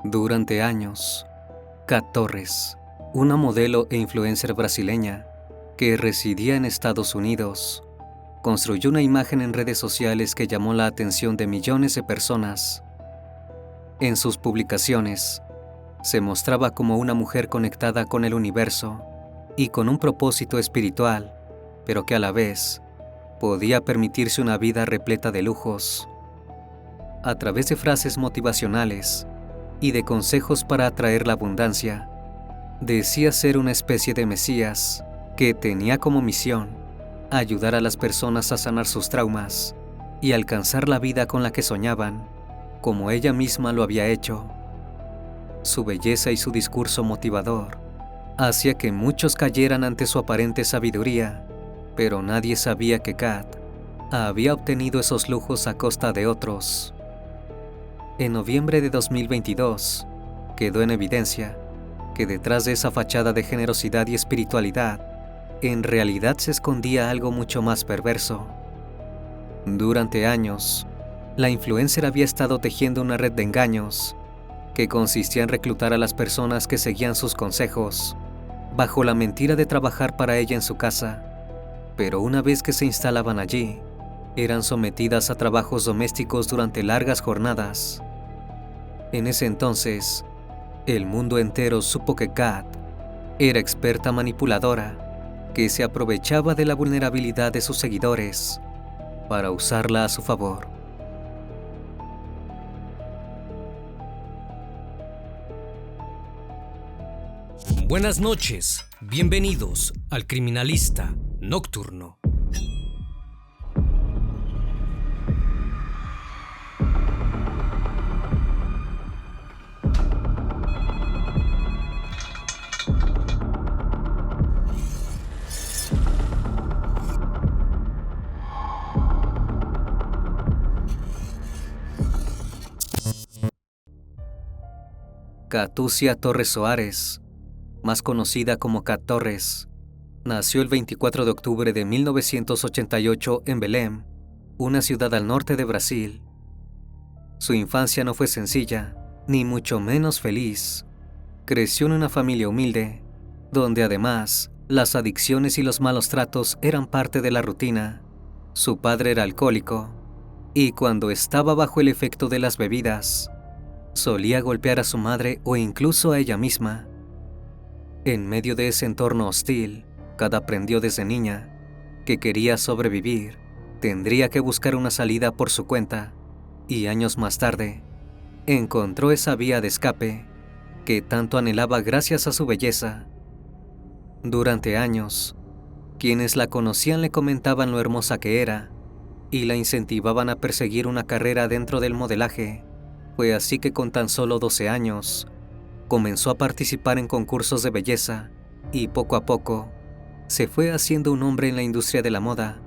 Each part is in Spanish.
Durante años, Kat Torres, una modelo e influencer brasileña que residía en Estados Unidos, construyó una imagen en redes sociales que llamó la atención de millones de personas. En sus publicaciones, se mostraba como una mujer conectada con el universo y con un propósito espiritual, pero que a la vez podía permitirse una vida repleta de lujos. A través de frases motivacionales y de consejos para atraer la abundancia, decía ser una especie de Mesías que tenía como misión ayudar a las personas a sanar sus traumas y alcanzar la vida con la que soñaban, como ella misma lo había hecho. Su belleza y su discurso motivador hacía que muchos cayeran ante su aparente sabiduría, pero nadie sabía que Kat había obtenido esos lujos a costa de otros. En noviembre de 2022, quedó en evidencia que detrás de esa fachada de generosidad y espiritualidad, en realidad se escondía algo mucho más perverso. Durante años, la influencer había estado tejiendo una red de engaños que consistía en reclutar a las personas que seguían sus consejos, bajo la mentira de trabajar para ella en su casa. Pero una vez que se instalaban allí, eran sometidas a trabajos domésticos durante largas jornadas. En ese entonces, el mundo entero supo que Kat era experta manipuladora que se aprovechaba de la vulnerabilidad de sus seguidores para usarla a su favor. Buenas noches, bienvenidos al Criminalista Nocturno. Katucia Torres Soares, más conocida como Kat Torres, nació el 24 de octubre de 1988 en Belém, una ciudad al norte de Brasil. Su infancia no fue sencilla, ni mucho menos feliz. Creció en una familia humilde, donde además las adicciones y los malos tratos eran parte de la rutina. Su padre era alcohólico, y cuando estaba bajo el efecto de las bebidas, solía golpear a su madre o incluso a ella misma. En medio de ese entorno hostil, Kat aprendió desde niña que quería sobrevivir, tendría que buscar una salida por su cuenta, y años más tarde, encontró esa vía de escape que tanto anhelaba gracias a su belleza. Durante años, quienes la conocían le comentaban lo hermosa que era y la incentivaban a perseguir una carrera dentro del modelaje. Fue así que con tan solo 12 años, comenzó a participar en concursos de belleza y poco a poco se fue haciendo un hombre en la industria de la moda.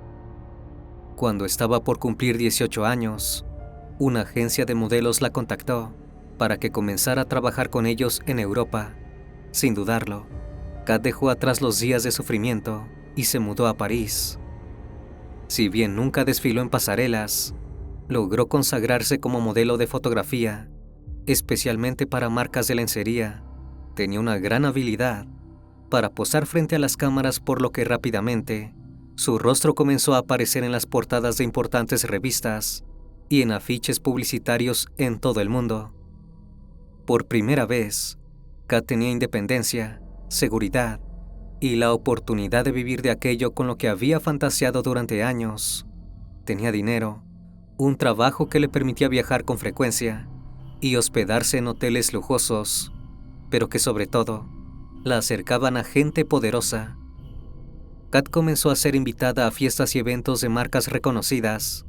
Cuando estaba por cumplir 18 años, una agencia de modelos la contactó para que comenzara a trabajar con ellos en Europa. Sin dudarlo, Kat dejó atrás los días de sufrimiento y se mudó a París. Si bien nunca desfiló en pasarelas, logró consagrarse como modelo de fotografía, especialmente para marcas de lencería. Tenía una gran habilidad para posar frente a las cámaras, por lo que rápidamente su rostro comenzó a aparecer en las portadas de importantes revistas y en afiches publicitarios en todo el mundo. Por primera vez, Kat tenía independencia, seguridad y la oportunidad de vivir de aquello con lo que había fantaseado durante años. Tenía dinero, un trabajo que le permitía viajar con frecuencia y hospedarse en hoteles lujosos, pero que sobre todo la acercaban a gente poderosa. Kat comenzó a ser invitada a fiestas y eventos de marcas reconocidas,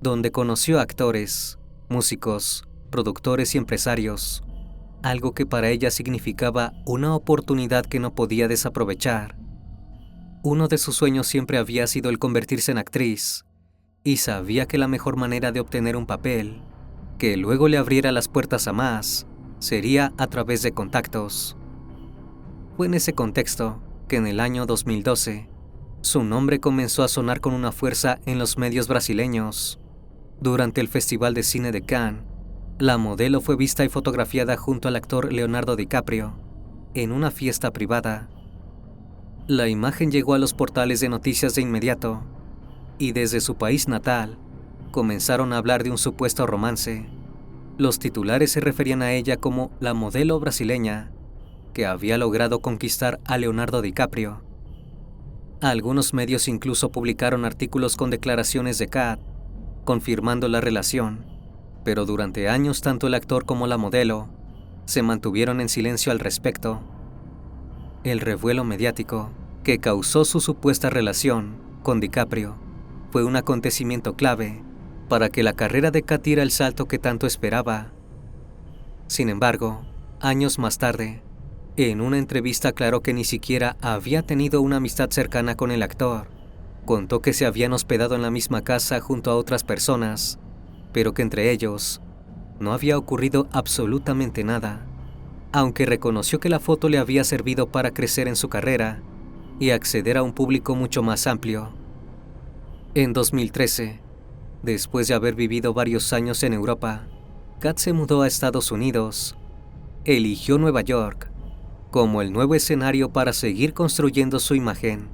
donde conoció a actores, músicos, productores y empresarios, algo que para ella significaba una oportunidad que no podía desaprovechar. Uno de sus sueños siempre había sido el convertirse en actriz, y sabía que la mejor manera de obtener un papel que luego le abriera las puertas a más sería a través de contactos. Fue en ese contexto que en el año 2012 su nombre comenzó a sonar con una fuerza en los medios brasileños. Durante el Festival de Cine de Cannes, La modelo fue vista y fotografiada junto al actor Leonardo DiCaprio en una fiesta privada. La imagen llegó a los portales de noticias de inmediato y desde su país natal comenzaron a hablar de un supuesto romance. Los titulares se referían a ella como la modelo brasileña que había logrado conquistar a Leonardo DiCaprio. Algunos medios incluso publicaron artículos con declaraciones de Kat confirmando la relación, pero durante años tanto el actor como la modelo se mantuvieron en silencio al respecto. El revuelo mediático que causó su supuesta relación con DiCaprio fue un acontecimiento clave para que la carrera de Kat diera el salto que tanto esperaba. Sin embargo, años más tarde, en una entrevista aclaró que ni siquiera había tenido una amistad cercana con el actor. Contó que se habían hospedado en la misma casa junto a otras personas, pero que entre ellos no había ocurrido absolutamente nada, aunque reconoció que la foto le había servido para crecer en su carrera y acceder a un público mucho más amplio. En 2013, después de haber vivido varios años en Europa, Kat se mudó a Estados Unidos. Eligió Nueva York como el nuevo escenario para seguir construyendo su imagen.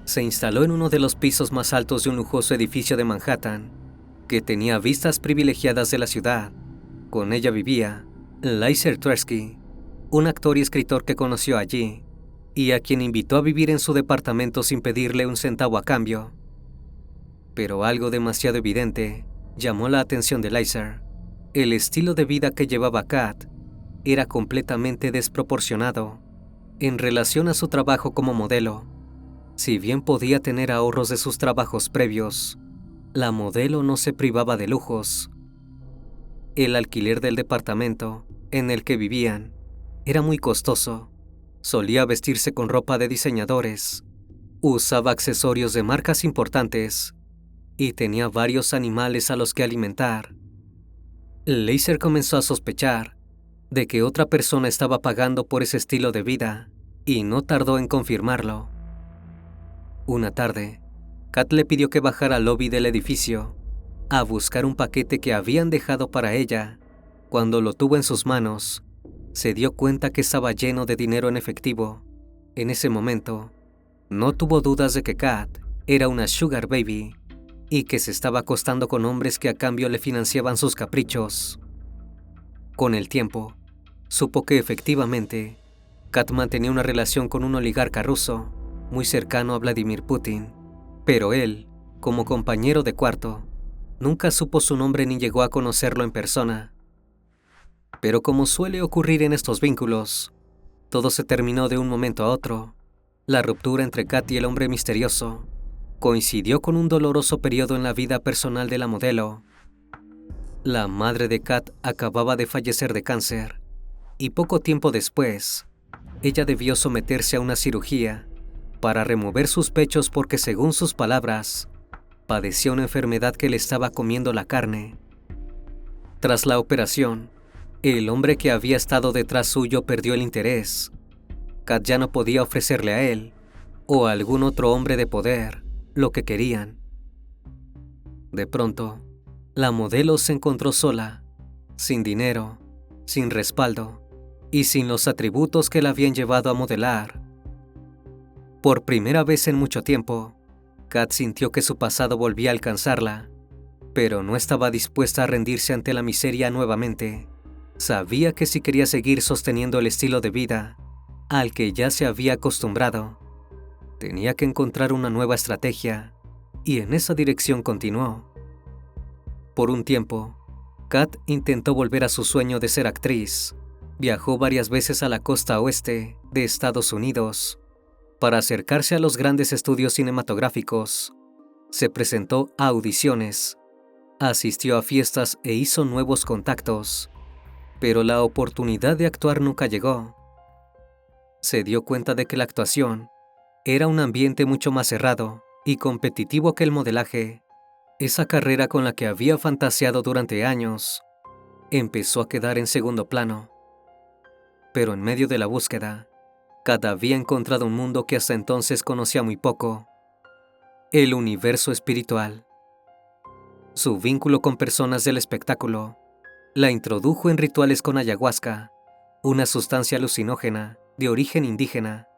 Se instaló en uno de los pisos más altos de un lujoso edificio de Manhattan, que tenía vistas privilegiadas de la ciudad. Con ella vivía Laizer Tversky, un actor y escritor que conoció allí, y a quien invitó a vivir en su departamento sin pedirle un centavo a cambio. Pero algo demasiado evidente llamó la atención de Laizer. El estilo de vida que llevaba Kat era completamente desproporcionado en relación a su trabajo como modelo. Si bien podía tener ahorros de sus trabajos previos, la modelo no se privaba de lujos. El alquiler del departamento en el que vivían era muy costoso. Solía vestirse con ropa de diseñadores, usaba accesorios de marcas importantes y tenía varios animales a los que alimentar. Laizer comenzó a sospechar de que otra persona estaba pagando por ese estilo de vida y no tardó en confirmarlo. Una tarde, Kat le pidió que bajara al lobby del edificio a buscar un paquete que habían dejado para ella. Cuando lo tuvo en sus manos, se dio cuenta que estaba lleno de dinero en efectivo. En ese momento, no tuvo dudas de que Kat era una sugar baby y que se estaba acostando con hombres que a cambio le financiaban sus caprichos. Con el tiempo, supo que efectivamente, Kat mantenía una relación con un oligarca ruso muy cercano a Vladimir Putin, pero él, como compañero de cuarto, nunca supo su nombre ni llegó a conocerlo en persona. Pero como suele ocurrir en estos vínculos, todo se terminó de un momento a otro. La ruptura entre Kat y el hombre misterioso coincidió con un doloroso periodo en la vida personal de la modelo. La madre de Kat acababa de fallecer de cáncer, y poco tiempo después, ella debió someterse a una cirugía para remover sus pechos porque, según sus palabras, padecía una enfermedad que le estaba comiendo la carne. Tras la operación, el hombre que había estado detrás suyo perdió el interés. Kat ya no podía ofrecerle a él o a algún otro hombre de poder lo que querían. De pronto, la modelo se encontró sola, sin dinero, sin respaldo y sin los atributos que la habían llevado a modelar. Por primera vez en mucho tiempo, Kat sintió que su pasado volvía a alcanzarla, pero no estaba dispuesta a rendirse ante la miseria nuevamente. Sabía que si quería seguir sosteniendo el estilo de vida al que ya se había acostumbrado, tenía que encontrar una nueva estrategia, y en esa dirección continuó. Por un tiempo, Kat intentó volver a su sueño de ser actriz. Viajó varias veces a la costa oeste de Estados Unidos para acercarse a los grandes estudios cinematográficos. Se presentó a audiciones, asistió a fiestas e hizo nuevos contactos, pero la oportunidad de actuar nunca llegó. Se dio cuenta de que la actuación era un ambiente mucho más cerrado y competitivo que el modelaje. Esa carrera con la que había fantaseado durante años empezó a quedar en segundo plano. Pero en medio de la búsqueda, Kat había encontrado un mundo que hasta entonces conocía muy poco: el universo espiritual. su vínculo con personas del espectáculo, la introdujo en rituales con ayahuasca, una sustancia alucinógena de origen indígena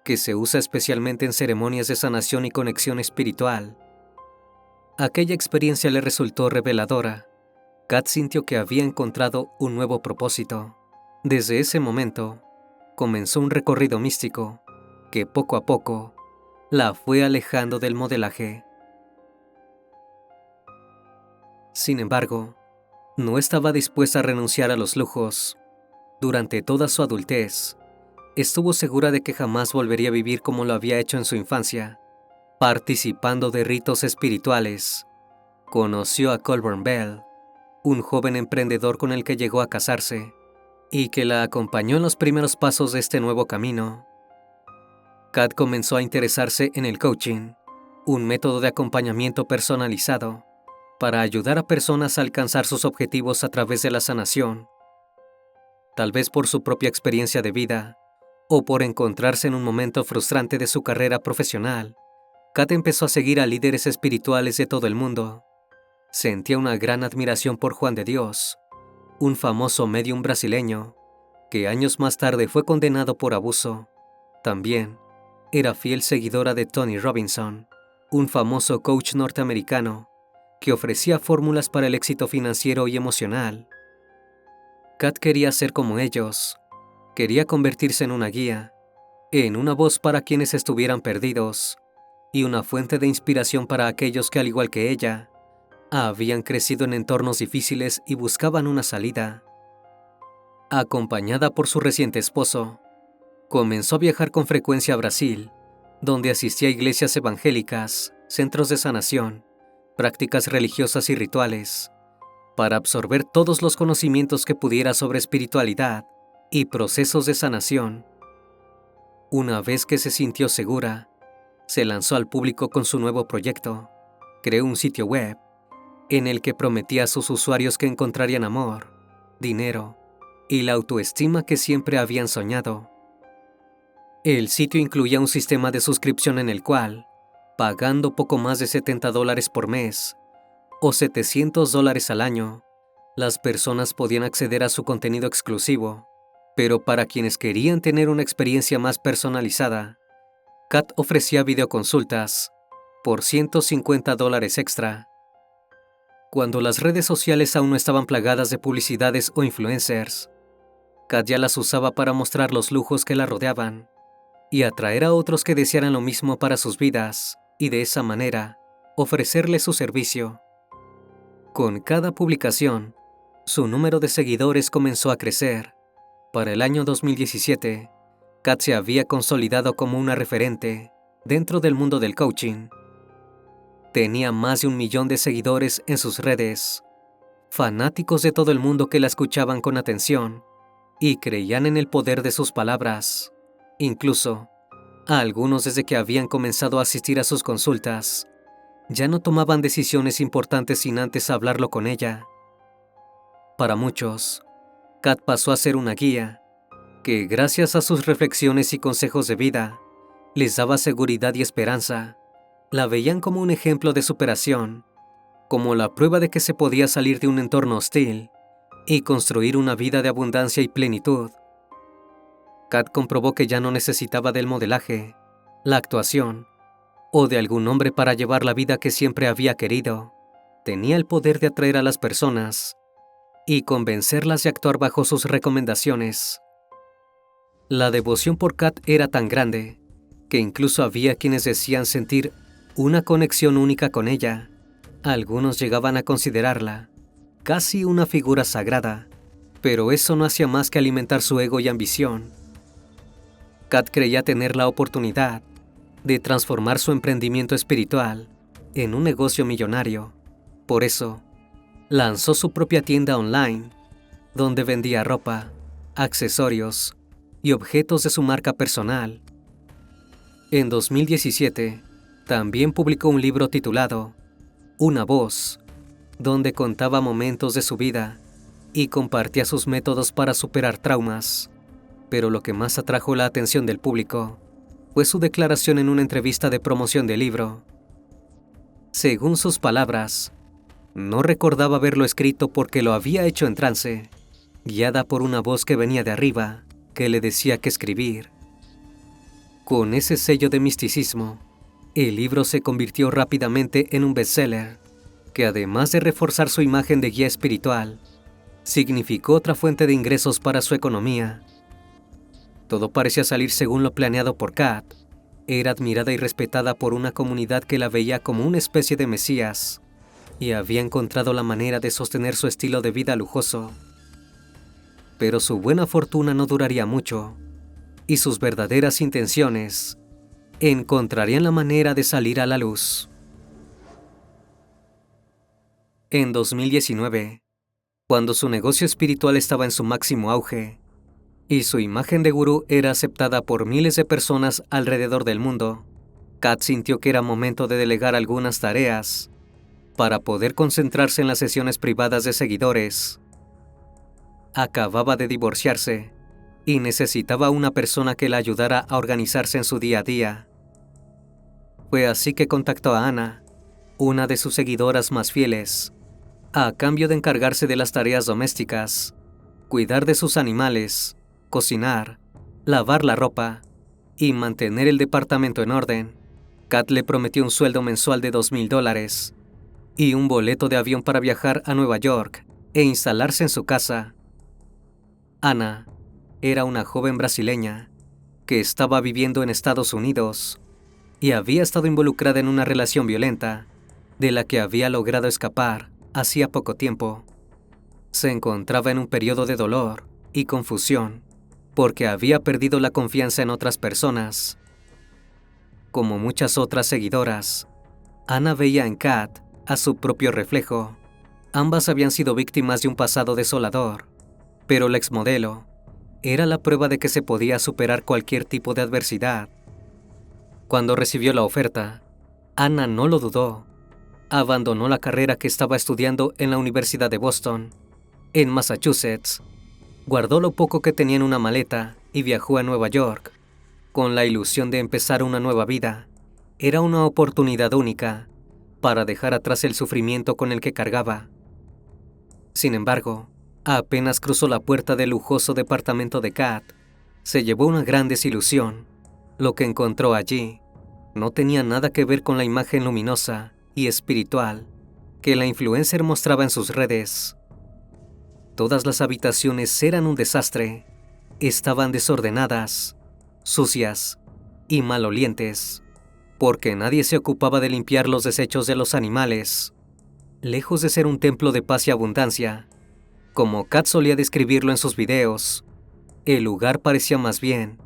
que se usa especialmente en ceremonias de sanación y conexión espiritual. Aquella experiencia le resultó reveladora. Kat sintió que había encontrado un nuevo propósito. Desde ese momento, comenzó un recorrido místico que poco a poco la fue alejando del modelaje. Sin embargo, no estaba dispuesta a renunciar a los lujos. Durante toda su adultez, estuvo segura de que jamás volvería a vivir como lo había hecho en su infancia, participando de ritos espirituales. Conoció a Colburn Bell, un joven emprendedor con el que llegó a casarse, y que la acompañó en los primeros pasos de este nuevo camino. Kat comenzó a interesarse en el coaching, un método de acompañamiento personalizado para ayudar a personas a alcanzar sus objetivos a través de la sanación. Tal vez por su propia experiencia de vida, o por encontrarse en un momento frustrante de su carrera profesional, Kat empezó a seguir a líderes espirituales de todo el mundo. Sentía una gran admiración por Juan de Dios, un famoso médium brasileño, que años más tarde fue condenado por abuso. También era fiel seguidora de Tony Robinson, un famoso coach norteamericano que ofrecía fórmulas para el éxito financiero y emocional. Kat quería ser como ellos. Quería convertirse en una guía, en una voz para quienes estuvieran perdidos y una fuente de inspiración para aquellos que, al igual que ella, habían crecido en entornos difíciles y buscaban una salida. Acompañada por su reciente esposo, comenzó a viajar con frecuencia a Brasil, donde asistía a iglesias evangélicas, centros de sanación, prácticas religiosas y rituales, para absorber todos los conocimientos que pudiera sobre espiritualidad y procesos de sanación. Una vez que se sintió segura, se lanzó al público con su nuevo proyecto. Creó un sitio web en el que prometía a sus usuarios que encontrarían amor, dinero y la autoestima que siempre habían soñado. El sitio incluía un sistema de suscripción en el cual, pagando poco más de $70 por mes o $700 al año, las personas podían acceder a su contenido exclusivo. Pero para quienes querían tener una experiencia más personalizada, Kat ofrecía videoconsultas por $150 extra. Cuando las redes sociales aún no estaban plagadas de publicidades o influencers, Kat ya las usaba para mostrar los lujos que la rodeaban y atraer a otros que desearan lo mismo para sus vidas, y de esa manera ofrecerles su servicio. Con cada publicación, su número de seguidores comenzó a crecer. Para el año 2017, Kat se había consolidado como una referente dentro del mundo del coaching. Tenía más de 1 millón de seguidores en sus redes, fanáticos de todo el mundo que la escuchaban con atención y creían en el poder de sus palabras. Incluso, a algunos, desde que habían comenzado a asistir a sus consultas, ya no tomaban decisiones importantes sin antes hablarlo con ella. Para muchos, Kat pasó a ser una guía que, gracias a sus reflexiones y consejos de vida, les daba seguridad y esperanza. La veían como un ejemplo de superación, como la prueba de que se podía salir de un entorno hostil y construir una vida de abundancia y plenitud. Kat comprobó que ya no necesitaba del modelaje, la actuación o de algún hombre para llevar la vida que siempre había querido. Tenía el poder de atraer a las personas y convencerlas de actuar bajo sus recomendaciones. La devoción por Kat era tan grande que incluso había quienes decían sentir una conexión única con ella. Algunos llegaban a considerarla casi una figura sagrada, pero eso no hacía más que alimentar su ego y ambición. Kat creía tener la oportunidad de transformar su emprendimiento espiritual en un negocio millonario. Por eso, lanzó su propia tienda online, donde vendía ropa, accesorios y objetos de su marca personal. En 2017, también publicó un libro titulado Una voz, donde contaba momentos de su vida y compartía sus métodos para superar traumas. Pero lo que más atrajo la atención del público fue su declaración en una entrevista de promoción del libro. Según sus palabras, No recordaba haberlo escrito porque lo había hecho en trance, guiada por una voz que venía de arriba, que le decía qué escribir. Con ese sello de misticismo, el libro se convirtió rápidamente en un bestseller, que además de reforzar su imagen de guía espiritual, significó otra fuente de ingresos para su economía. Todo parecía salir según lo planeado por Kat. Era admirada y respetada por una comunidad que la veía como una especie de mesías, y había encontrado la manera de sostener su estilo de vida lujoso. Pero su buena fortuna no duraría mucho, y sus verdaderas intenciones encontrarían la manera de salir a la luz. En 2019, cuando su negocio espiritual estaba en su máximo auge, y su imagen de gurú era aceptada por miles de personas alrededor del mundo, Kat sintió que era momento de delegar algunas tareas para poder concentrarse en las sesiones privadas de seguidores. Acababa de divorciarse y necesitaba una persona que la ayudara a organizarse en su día a día. Fue así que contactó a Ana, una de sus seguidoras más fieles, a cambio de encargarse de las tareas domésticas, cuidar de sus animales, cocinar, lavar la ropa y mantener el departamento en orden. Kat le prometió un sueldo mensual de $2,000 y un boleto de avión para viajar a Nueva York e instalarse en su casa. Ana era una joven brasileña que estaba viviendo en Estados Unidos y había estado involucrada en una relación violenta de la que había logrado escapar hacía poco tiempo. Se encontraba en un periodo de dolor y confusión porque había perdido la confianza en otras personas. Como muchas otras seguidoras, Ana veía en Kat a su propio reflejo. Ambas habían sido víctimas de un pasado desolador, pero la exmodelo era la prueba de que se podía superar cualquier tipo de adversidad. Cuando recibió la oferta, Ana no lo dudó. Abandonó la carrera que estaba estudiando en la Universidad de Boston, en Massachusetts. Guardó lo poco que tenía en una maleta y viajó a Nueva York, con la ilusión de empezar una nueva vida. Era una oportunidad única para dejar atrás el sufrimiento con el que cargaba. Sin embargo, apenas cruzó la puerta del lujoso departamento de Kat, se llevó una gran desilusión. Lo que encontró allí no tenía nada que ver con la imagen luminosa y espiritual que la influencer mostraba en sus redes. Todas las habitaciones eran un desastre. Estaban desordenadas, sucias y malolientes, porque nadie se ocupaba de limpiar los desechos de los animales. Lejos de ser un templo de paz y abundancia, como Kat solía describirlo en sus videos, el lugar parecía más bien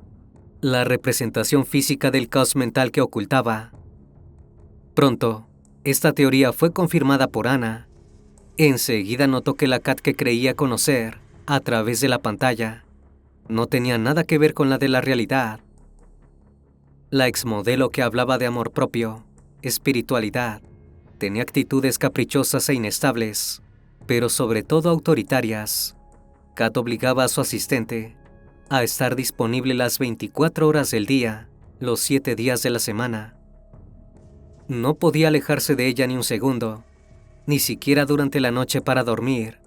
la representación física del caos mental que ocultaba. Pronto, esta teoría fue confirmada por Ana. Enseguida notó que la Kat que creía conocer a través de la pantalla no tenía nada que ver con la de la realidad. La exmodelo que hablaba de amor propio, espiritualidad, tenía actitudes caprichosas e inestables, pero sobre todo autoritarias. Kat obligaba a su asistente a estar disponible las 24 horas del día, los 7 días de la semana. No podía alejarse de ella ni un segundo, ni siquiera durante la noche para dormir.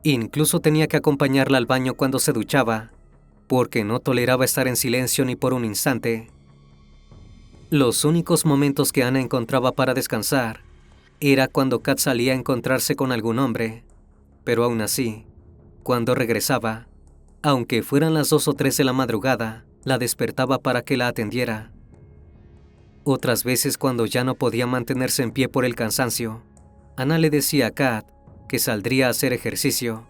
Incluso tenía que acompañarla al baño cuando se duchaba, porque no toleraba estar en silencio ni por un instante. Los únicos momentos que Ana encontraba para descansar era cuando Kat salía a encontrarse con algún hombre, pero aún así, cuando regresaba, aunque fueran las 2 o 3 de la madrugada, la despertaba para que la atendiera. Otras veces, cuando ya no podía mantenerse en pie por el cansancio, Ana le decía a Kat que saldría a hacer ejercicio,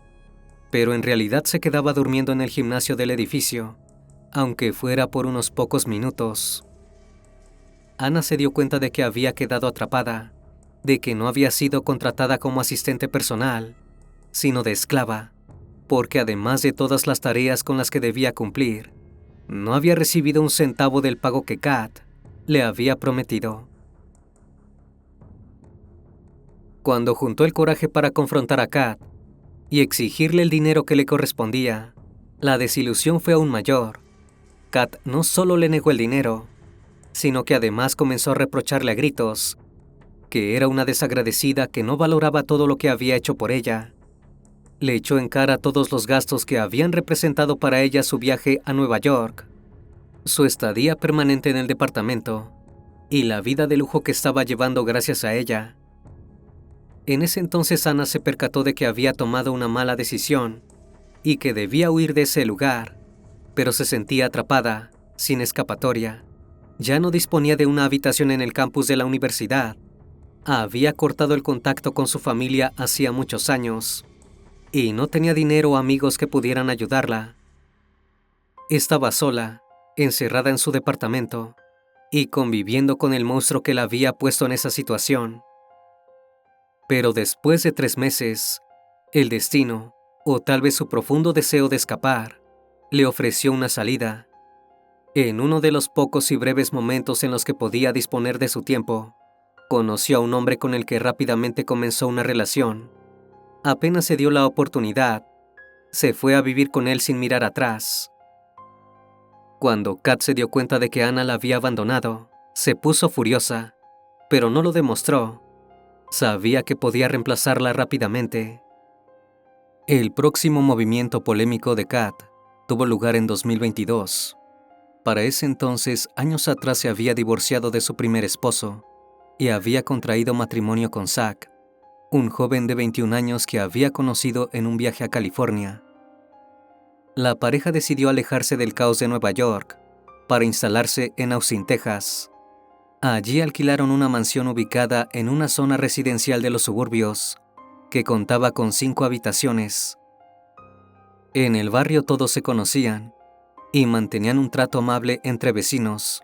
pero en realidad se quedaba durmiendo en el gimnasio del edificio, aunque fuera por unos pocos minutos. Ana se dio cuenta de que había quedado atrapada, de que no había sido contratada como asistente personal, sino de esclava, porque además de todas las tareas con las que debía cumplir, no había recibido un centavo del pago que Kat le había prometido. Cuando juntó el coraje para confrontar a Kat y exigirle el dinero que le correspondía, la desilusión fue aún mayor. Kat no solo le negó el dinero, sino que además comenzó a reprocharle a gritos que era una desagradecida que no valoraba todo lo que había hecho por ella. Le echó en cara todos los gastos que habían representado para ella su viaje a Nueva York, su estadía permanente en el departamento y la vida de lujo que estaba llevando gracias a ella. En ese entonces Ana se percató de que había tomado una mala decisión y que debía huir de ese lugar, pero se sentía atrapada, sin escapatoria. Ya no disponía de una habitación en el campus de la universidad. Había cortado el contacto con su familia hacía muchos años y no tenía dinero o amigos que pudieran ayudarla. Estaba sola, encerrada en su departamento y conviviendo con el monstruo que la había puesto en esa situación. Pero después de 3 meses, el destino, o tal vez su profundo deseo de escapar, le ofreció una salida. En uno de los pocos y breves momentos en los que podía disponer de su tiempo, conoció a un hombre con el que rápidamente comenzó una relación. Apenas se dio la oportunidad, se fue a vivir con él sin mirar atrás. Cuando Kat se dio cuenta de que Ana la había abandonado, se puso furiosa, pero no lo demostró. Sabía que podía reemplazarla rápidamente. El próximo movimiento polémico de Kat tuvo lugar en 2022. Para ese entonces, años atrás se había divorciado de su primer esposo y había contraído matrimonio con Zach, un joven de 21 años que había conocido en un viaje a California. La pareja decidió alejarse del caos de Nueva York para instalarse en Austin, Texas. Allí alquilaron una mansión ubicada en una zona residencial de los suburbios que contaba con 5 habitaciones. En el barrio todos se conocían y mantenían un trato amable entre vecinos,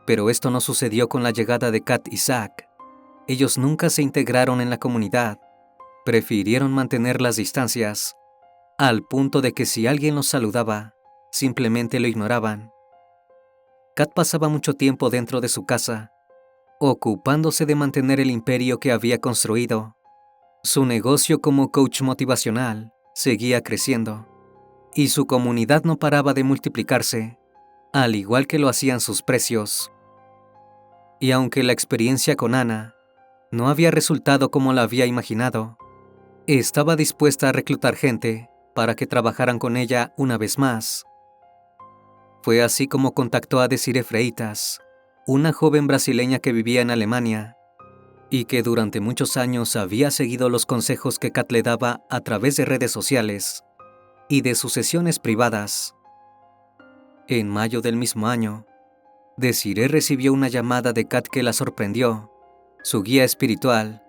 pero esto no sucedió con la llegada de Kat y Zach. Ellos nunca se integraron en la comunidad, prefirieron mantener las distancias, al punto de que si alguien los saludaba, simplemente lo ignoraban. Kat pasaba mucho tiempo dentro de su casa, ocupándose de mantener el imperio que había construido. Su negocio como coach motivacional seguía creciendo, y su comunidad no paraba de multiplicarse, al igual que lo hacían sus precios. Y aunque la experiencia con Ana no había resultado como la había imaginado, estaba dispuesta a reclutar gente para que trabajaran con ella una vez más. Fue así como contactó a Desiree Freitas, una joven brasileña que vivía en Alemania y que durante muchos años había seguido los consejos que Kat le daba a través de redes sociales y de sus sesiones privadas. En mayo del mismo año, Desiree recibió una llamada de Kat que la sorprendió. Su guía espiritual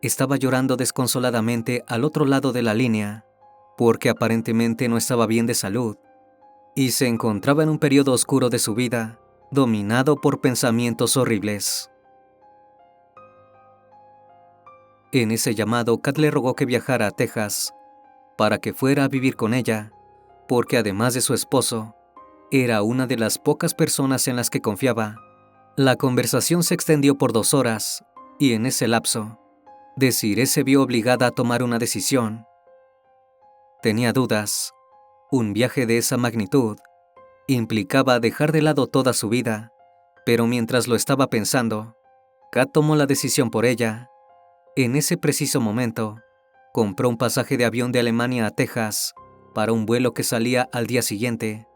estaba llorando desconsoladamente al otro lado de la línea, porque aparentemente no estaba bien de salud, y se encontraba en un periodo oscuro de su vida, dominado por pensamientos horribles. En ese llamado, Kat le rogó que viajara a Texas, para que fuera a vivir con ella, porque además de su esposo, era una de las pocas personas en las que confiaba. La conversación se extendió por 2 horas, y en ese lapso, Desiree se vio obligada a tomar una decisión. Tenía dudas. Un viaje de esa magnitud implicaba dejar de lado toda su vida, pero mientras lo estaba pensando, Kat tomó la decisión por ella. En ese preciso momento, compró un pasaje de avión de Alemania a Texas para un vuelo que salía al día siguiente.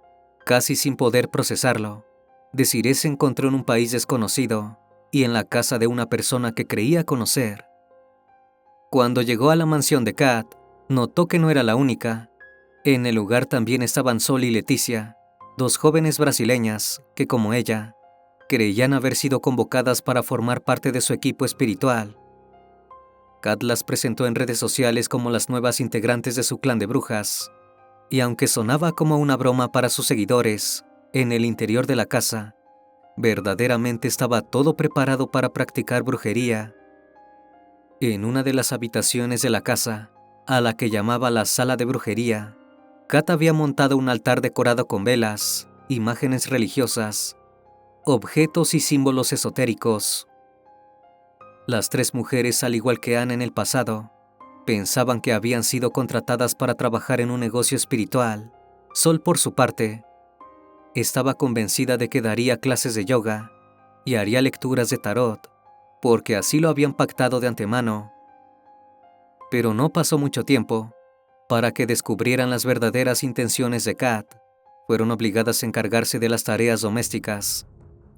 Casi sin poder procesarlo, Desiree se encontró en un país desconocido y en la casa de una persona que creía conocer. Cuando llegó a la mansión de Kat, notó que no era la única. En el lugar también estaban Sol y Leticia, 2 jóvenes brasileñas que, como ella, creían haber sido convocadas para formar parte de su equipo espiritual. Kat las presentó en redes sociales como las nuevas integrantes de su clan de brujas, y aunque sonaba como una broma para sus seguidores, en el interior de la casa, verdaderamente estaba todo preparado para practicar brujería. En una de las habitaciones de la casa, a la que llamaba la sala de brujería, Kat había montado un altar decorado con velas, imágenes religiosas, objetos y símbolos esotéricos. Las 3 mujeres, al igual que Ana en el pasado, pensaban que habían sido contratadas para trabajar en un negocio espiritual. Sol, por su parte, estaba convencida de que daría clases de yoga y haría lecturas de tarot. porque así lo habían pactado de antemano. Pero no pasó mucho tiempo para que descubrieran las verdaderas intenciones de Kat. Fueron obligadas a encargarse de las tareas domésticas,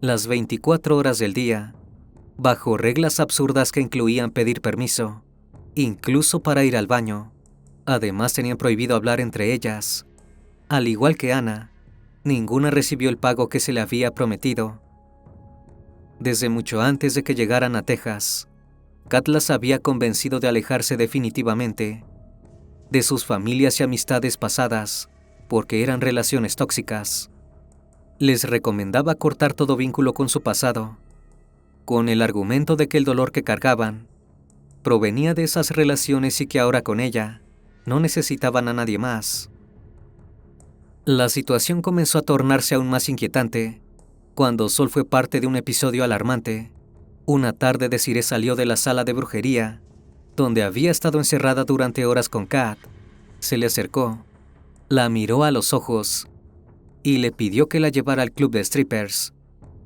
las 24 horas del día, bajo reglas absurdas que incluían pedir permiso, incluso para ir al baño. Además tenían prohibido hablar entre ellas. Al igual que Ana, ninguna recibió el pago que se le había prometido. Desde mucho antes de que llegaran a Texas, Kat las había convencido de alejarse definitivamente de sus familias y amistades pasadas, porque eran relaciones tóxicas. Les recomendaba cortar todo vínculo con su pasado, con el argumento de que el dolor que cargaban provenía de esas relaciones y que ahora con ella no necesitaban a nadie más. La situación comenzó a tornarse aún más inquietante cuando Sol fue parte de un episodio alarmante. Una tarde Desiree salió de la sala de brujería, donde había estado encerrada durante horas con Kat. Se le acercó, la miró a los ojos y le pidió que la llevara al club de strippers,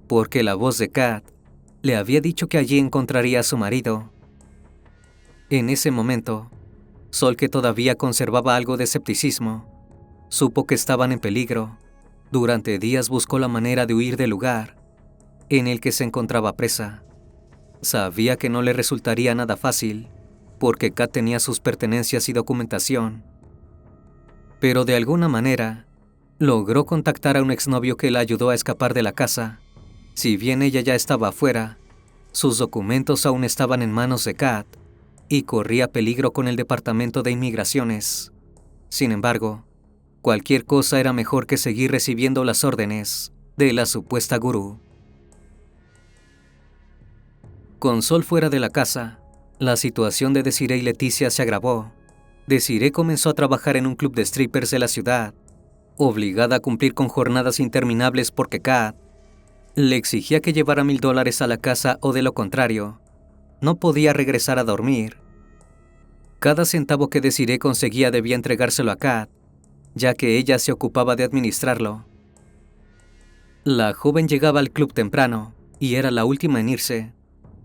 porque la voz de Kat le había dicho que allí encontraría a su marido. En ese momento, Sol, que todavía conservaba algo de escepticismo, supo que estaban en peligro. Durante días buscó la manera de huir del lugar en el que se encontraba presa. Sabía que no le resultaría nada fácil, porque Kat tenía sus pertenencias y documentación. Pero de alguna manera, logró contactar a un exnovio que la ayudó a escapar de la casa. Si bien ella ya estaba afuera, sus documentos aún estaban en manos de Kat y corría peligro con el departamento de inmigraciones. Sin embargo, cualquier cosa era mejor que seguir recibiendo las órdenes de la supuesta gurú. Con Sol fuera de la casa, la situación de Desiree y Leticia se agravó. Desiree comenzó a trabajar en un club de strippers de la ciudad, obligada a cumplir con jornadas interminables porque Kat le exigía que llevara $1,000 a la casa o de lo contrario, no podía regresar a dormir. Cada centavo que Desiree conseguía debía entregárselo a Kat, ya que ella se ocupaba de administrarlo. La joven llegaba al club temprano y era la última en irse.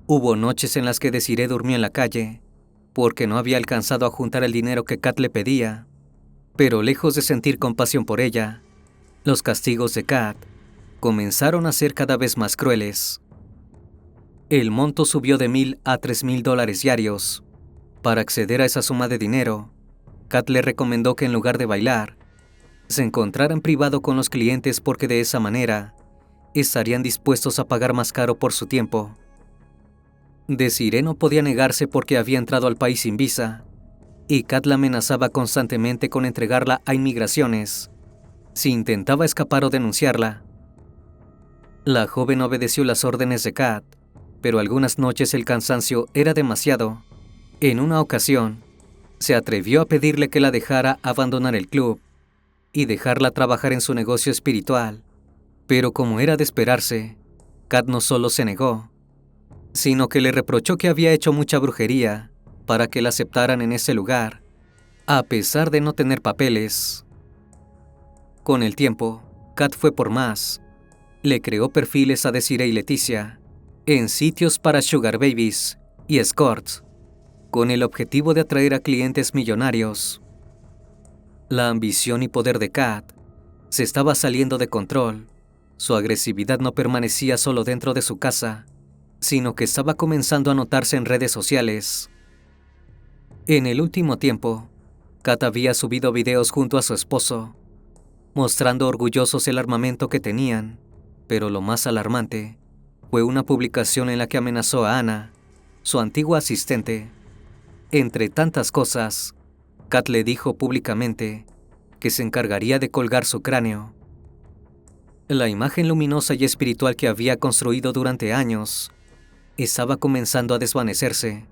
Hubo noches en las que Desiree durmió en la calle, porque no había alcanzado a juntar el dinero que Kat le pedía. Pero lejos de sentir compasión por ella, los castigos de Kat comenzaron a ser cada vez más crueles. El monto subió de $1,000 a $3,000 diarios. Para acceder a esa suma de dinero, Kat le recomendó que en lugar de bailar, se encontrara en privado con los clientes porque de esa manera estarían dispuestos a pagar más caro por su tiempo. Desiree no podía negarse porque había entrado al país sin visa, y Kat la amenazaba constantemente con entregarla a inmigraciones si intentaba escapar o denunciarla. La joven obedeció las órdenes de Kat, pero algunas noches el cansancio era demasiado. En una ocasión, se atrevió a pedirle que la dejara abandonar el club y dejarla trabajar en su negocio espiritual. Pero como era de esperarse, Kat no solo se negó, sino que le reprochó que había hecho mucha brujería para que la aceptaran en ese lugar, a pesar de no tener papeles. Con el tiempo, Kat fue por más. Le creó perfiles a Desiree y Leticia en sitios para sugar babies y escorts, con el objetivo de atraer a clientes millonarios. La ambición y poder de Kat se estaba saliendo de control. Su agresividad no permanecía solo dentro de su casa, sino que estaba comenzando a notarse en redes sociales. En el último tiempo, Kat había subido videos junto a su esposo, mostrando orgullosos el armamento que tenían, pero lo más alarmante fue una publicación en la que amenazó a Ana, su antigua asistente. Entre tantas cosas, Kat le dijo públicamente que se encargaría de colgar su cráneo. La imagen luminosa y espiritual que había construido durante años estaba comenzando a desvanecerse,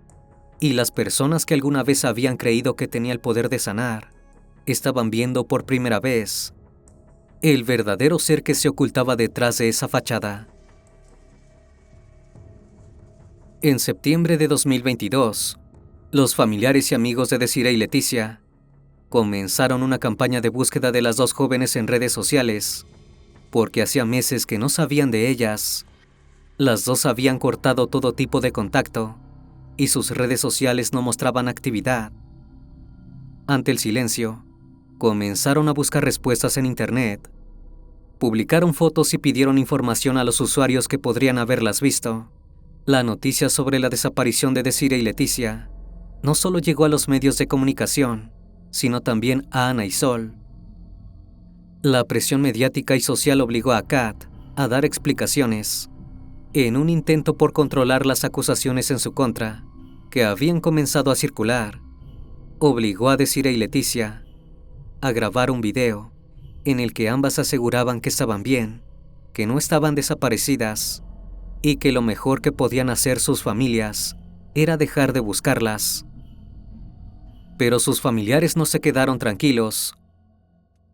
y las personas que alguna vez habían creído que tenía el poder de sanar estaban viendo por primera vez el verdadero ser que se ocultaba detrás de esa fachada. En septiembre de 2022, los familiares y amigos de Desiree y Leticia comenzaron una campaña de búsqueda de las dos jóvenes en redes sociales, porque hacía meses que no sabían de ellas. Las dos habían cortado todo tipo de contacto y sus redes sociales no mostraban actividad. Ante el silencio, comenzaron a buscar respuestas en Internet. Publicaron fotos y pidieron información a los usuarios que podrían haberlas visto. La noticia sobre la desaparición de Desiree y Leticia no solo llegó a los medios de comunicación, sino también a Ana y Sol. La presión mediática y social obligó a Kat a dar explicaciones, en un intento por controlar las acusaciones en su contra, que habían comenzado a circular. Obligó a Desiree y Leticia a grabar un video en el que ambas aseguraban que estaban bien, que no estaban desaparecidas y que lo mejor que podían hacer sus familias era dejar de buscarlas. Pero sus familiares no se quedaron tranquilos.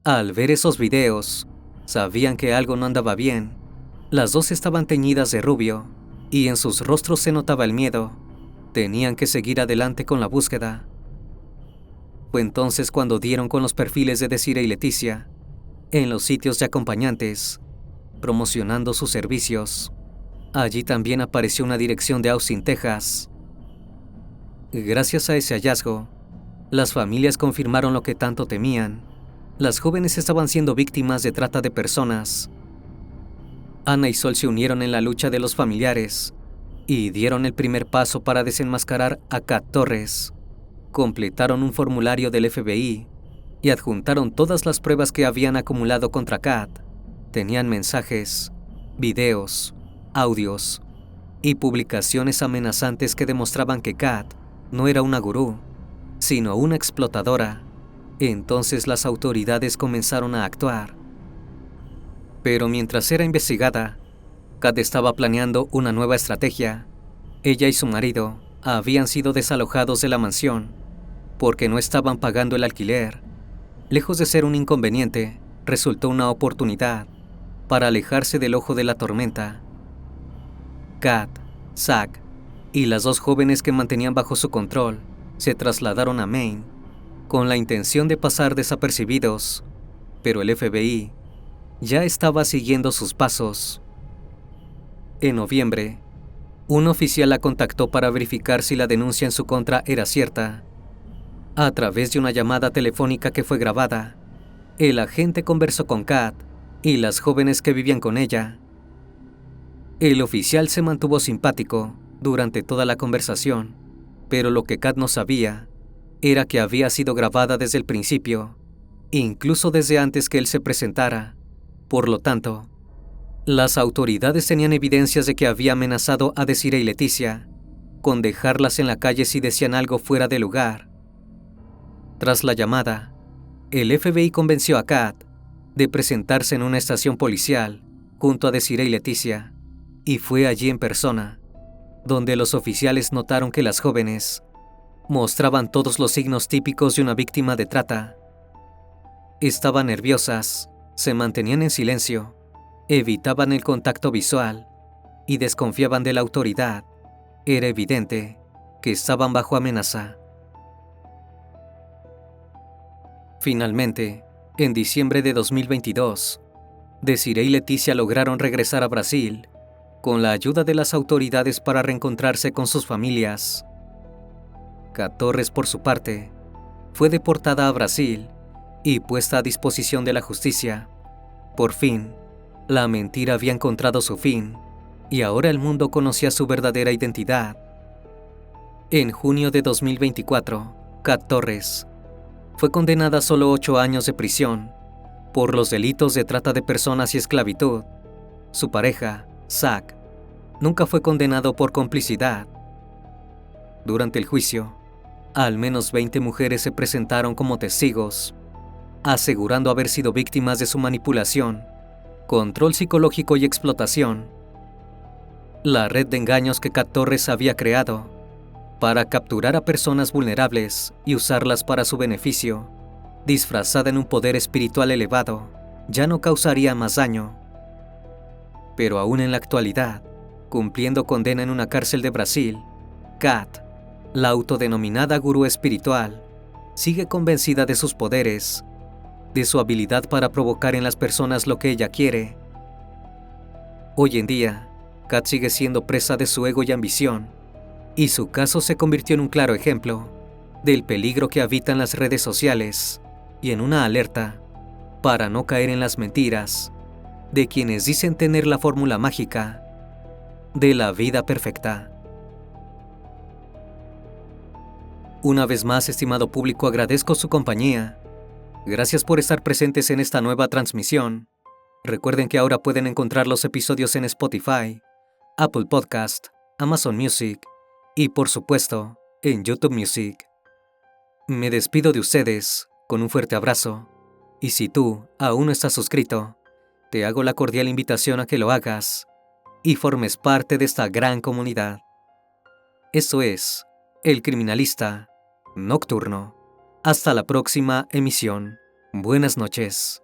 Al ver esos videos, sabían que algo no andaba bien. Las dos estaban teñidas de rubio y en sus rostros se notaba el miedo. Tenían que seguir adelante con la búsqueda. Fue entonces cuando dieron con los perfiles de Desiree y Leticia en los sitios de acompañantes, promocionando sus servicios. Allí también apareció una dirección de Austin, Texas. Gracias a ese hallazgo, las familias confirmaron lo que tanto temían. Las jóvenes estaban siendo víctimas de trata de personas. Ana y Sol se unieron en la lucha de los familiares y dieron el primer paso para desenmascarar a Kat Torres. Completaron un formulario del FBI y adjuntaron todas las pruebas que habían acumulado contra Kat. Tenían mensajes, videos, audios y publicaciones amenazantes que demostraban que Kat no era una gurú, sino una explotadora. Entonces las autoridades comenzaron a actuar. Pero mientras era investigada, Kat estaba planeando una nueva estrategia. Ella y su marido habían sido desalojados de la mansión porque no estaban pagando el alquiler. Lejos de ser un inconveniente, resultó una oportunidad para alejarse del ojo de la tormenta. Kat, Zach y las dos jóvenes que mantenían bajo su control se trasladaron a Maine con la intención de pasar desapercibidos, pero el FBI ya estaba siguiendo sus pasos. En noviembre, un oficial la contactó para verificar si la denuncia en su contra era cierta. A través de una llamada telefónica que fue grabada, el agente conversó con Kat y las jóvenes que vivían con ella. El oficial se mantuvo simpático durante toda la conversación, pero lo que Kat no sabía era que había sido grabada desde el principio, incluso desde antes que él se presentara. Por lo tanto, las autoridades tenían evidencias de que había amenazado a Desiree y Leticia con dejarlas en la calle si decían algo fuera de lugar. Tras la llamada, el FBI convenció a Kat de presentarse en una estación policial junto a Desiree y Leticia, y fue allí en persona donde los oficiales notaron que las jóvenes mostraban todos los signos típicos de una víctima de trata. Estaban nerviosas, se mantenían en silencio, evitaban el contacto visual y desconfiaban de la autoridad. Era evidente que estaban bajo amenaza. Finalmente, en diciembre de 2022, Desiree y Leticia lograron regresar a Brasil con la ayuda de las autoridades para reencontrarse con sus familias. Kat Torres, por su parte, fue deportada a Brasil y puesta a disposición de la justicia. Por fin, la mentira había encontrado su fin y ahora el mundo conocía su verdadera identidad. En junio de 2024, Kat Torres fue condenada a solo 8 años de prisión por los delitos de trata de personas y esclavitud. Su pareja, Zach, nunca fue condenado por complicidad. Durante el juicio, al menos 20 mujeres se presentaron como testigos, asegurando haber sido víctimas de su manipulación, control psicológico y explotación. La red de engaños que Kat Torres había creado para capturar a personas vulnerables y usarlas para su beneficio, disfrazada en un poder espiritual elevado, ya no causaría más daño. Pero aún en la actualidad, cumpliendo condena en una cárcel de Brasil, Kat, la autodenominada gurú espiritual, sigue convencida de sus poderes, de su habilidad para provocar en las personas lo que ella quiere. Hoy en día, Kat sigue siendo presa de su ego y ambición, y su caso se convirtió en un claro ejemplo del peligro que habita en las redes sociales y en una alerta para no caer en las mentiras de quienes dicen tener la fórmula mágica de la vida perfecta. Una vez más, estimado público, agradezco su compañía. Gracias por estar presentes en esta nueva transmisión. Recuerden que ahora pueden encontrar los episodios en Spotify, Apple Podcast, Amazon Music y, por supuesto, en YouTube Music. Me despido de ustedes con un fuerte abrazo, y si tú aún no estás suscrito, te hago la cordial invitación a que lo hagas y formes parte de esta gran comunidad. Esto es El Criminalista Nocturno. Hasta la próxima emisión. Buenas noches.